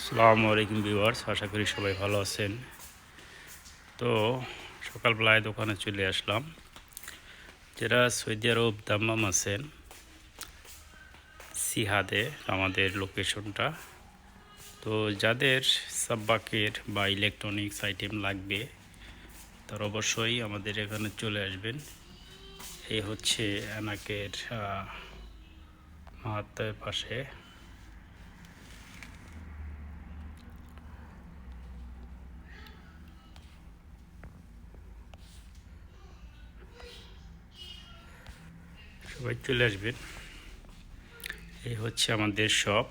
আসসালামু আলাইকুম ভিউয়ার্স, আশা করি সবাই ভালো আছেন। তো সকালবেলায় দোকানে চলে আসলাম। যারা সৌদি আরব দাম্মাম আছেন, সিহাদে আমাদের লোকেশনটা। তো যাদের সাব্বাকের বা ইলেকট্রনিক্স আইটেম লাগবে তারা অবশ্যই আমাদের এখানে চলে আসবেন। এই হচ্ছে অ্যানাকের মাহাত্মের পাশে। সবাই চলে আসবেন। এই হচ্ছে আমাদের শপ।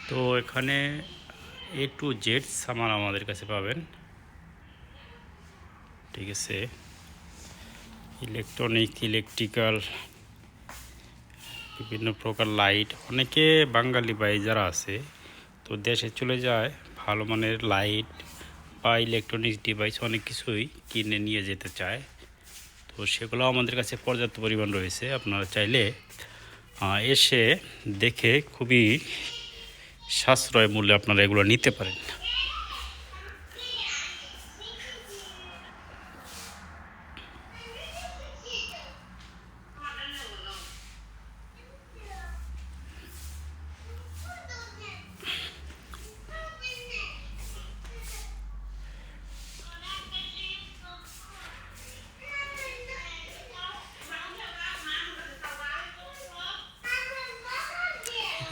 তো এখানে A to Z সামান আমাদের কাছে পাবেন, ঠিক আছে। ইলেকট্রিক্যাল বিভিন্ন প্রকার লাইট, অনেকে বাঙালি ভাই যারা আছে তো দেশে চলে যায় ভালো মানের লাইট বা ইলেকট্রনিক্স ডিভাইস অনেক কিছুই কিনে নিয়ে যেতে চায়। তো সেগুলো আমাদের কাছে পর্যাপ্ত পরিমাণ রয়েছে। আপনারা চাইলে এসে দেখে খুবই সাশ্রয় মূল্যে আপনারা এগুলো নিতে পারেন।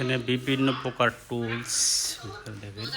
এখানে বিভিন্ন প্রকার টুলস দেখেন।